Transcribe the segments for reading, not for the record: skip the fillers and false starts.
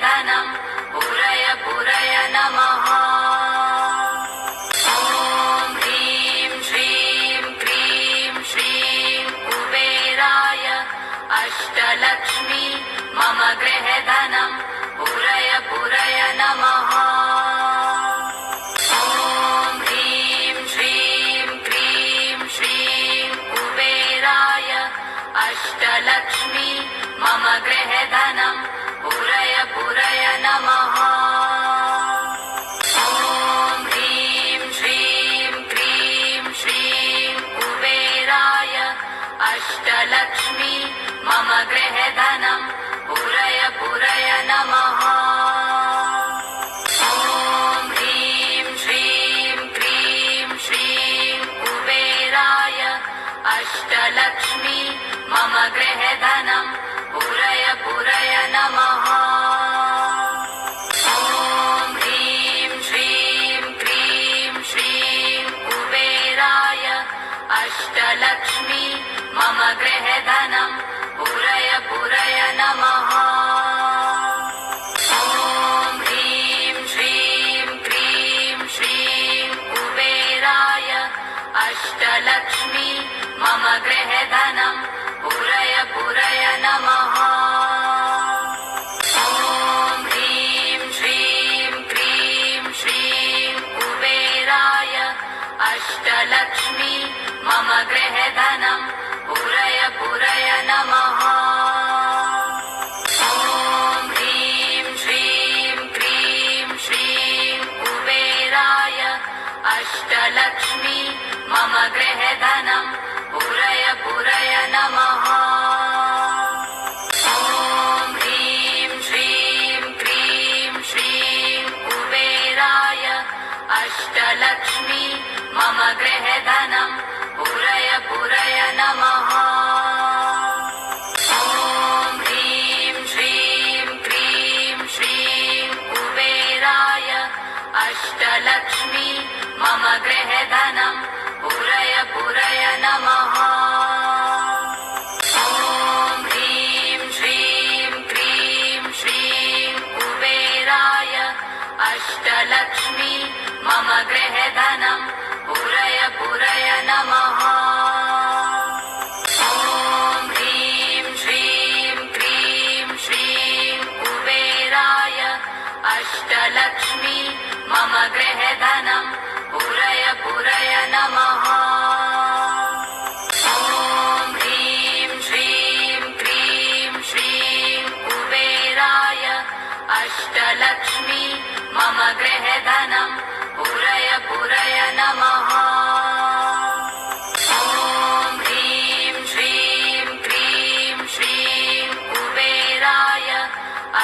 धनं पुरय पुरय नमः। ॐ ह्रीं श्रीं क्रीं श्रीं कुबेराय अष्टलक्ष्मी मम गृहे धनं पुरय पुरय नमः। ॐ ह्रीं श्रीं क्रीं श्रीं कुबेराय अष्टलक्ष्मी मम गृहे धनं पुरय पुरय नमः। ॐ ह्रीं श्रीं क्रीं श्रीं कुबेराय अष्टलक्ष्मी मम गृहे धनं पुरय पुरय नमः। ॐ ह्रीं श्रीं क्रीं श्रीं कुबेराय अष्टलक्ष्मी मम गृहे धनं पुरय पुरय नमः। ॐ ह्रीं श्रीं क्रीं श्रीं कुबेराय अष्टलक्ष्मी मम गृहे धनं पुरय पुरय नमः। ॐ ह्रीं श्रीं क्रीं श्रीं कुबेराय अष्टलक्ष्मी मम गृहे धनं पुरय पुरय नमः। ॐ ह्रीं श्रीं क्रीं श्रीं कुबेराय अष्टलक्ष्मी मम गृहे धनं पुरय पुरय नमः। ॐ ह्रीं श्रीं क्रीं श्रीं कुबेराय अष्टलक्ष्मी मम गृहे धनं पुरय पुरय नमः। ॐ ह्रीं श्रीं क्रीं श्रीं कुबेराय अष्टलक्ष्मी मम गृहे धनं पुरय पुरय नमः। ॐ ह्रीं श्रीं क्रीं श्रीं कुबेराय अष्टलक्ष्मी मम गृहे धनं पुरय पुरय नमः। ॐ ह्रीं श्रीं क्रीं श्रीं कुबेराय अष्टलक्ष्मी मम गृहे धनं पुरय पुरय नमः। ॐ ह्रीं श्रीं क्रीं श्रीं कुबेराय अष्टलक्ष्मी मम गृहे धनं पुरय पुरय नमः। ॐ ह्रीं श्रीं क्रीं श्रीं कुबेराय अष्टलक्ष्मी मम गृहे धनं पुरय पुरय नमः। ॐ ह्रीं श्रीं क्रीं श्रीं कुबेराय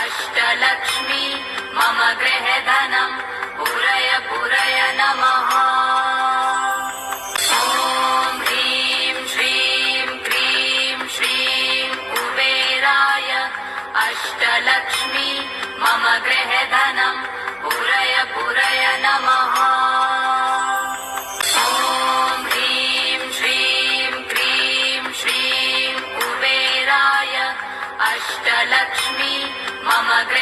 अष्टलक्ष्मी मम गृहे धनं पुरय पुरय नमः। ॐ ह्रीं श्रीं क्रीं श्रीं कुबेराय अष्टलक्ष्मी मम गृहे धनं पुरय पुरय नमः। ॐ ह्रीं श्रीं क्रीं श्रीं कुबेराय अष्टलक्ष्मी मम गृहे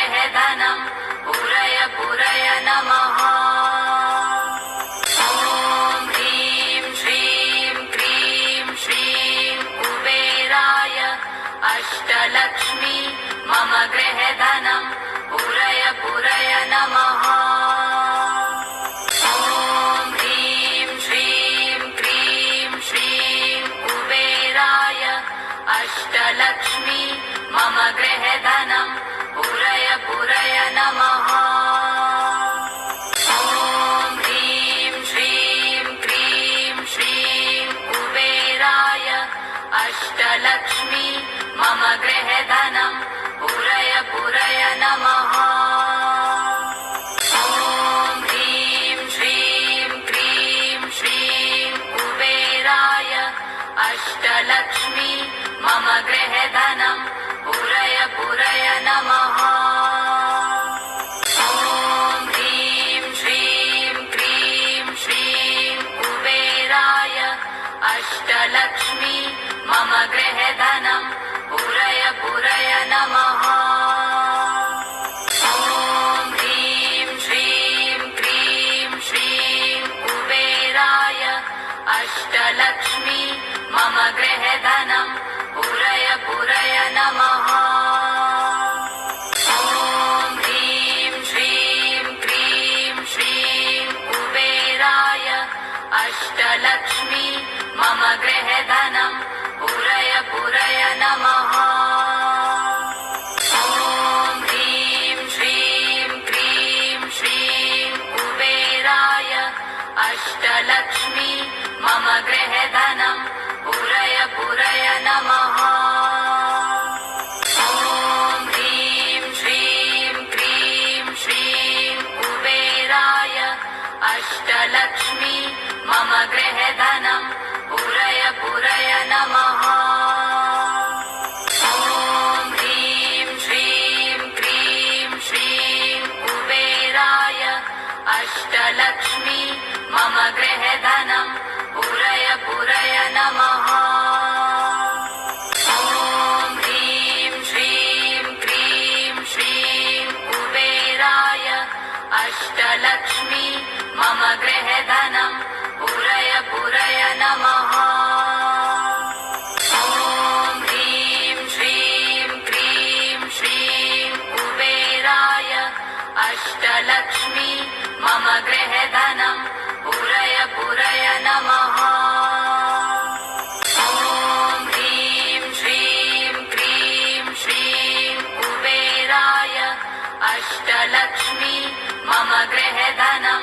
धनम्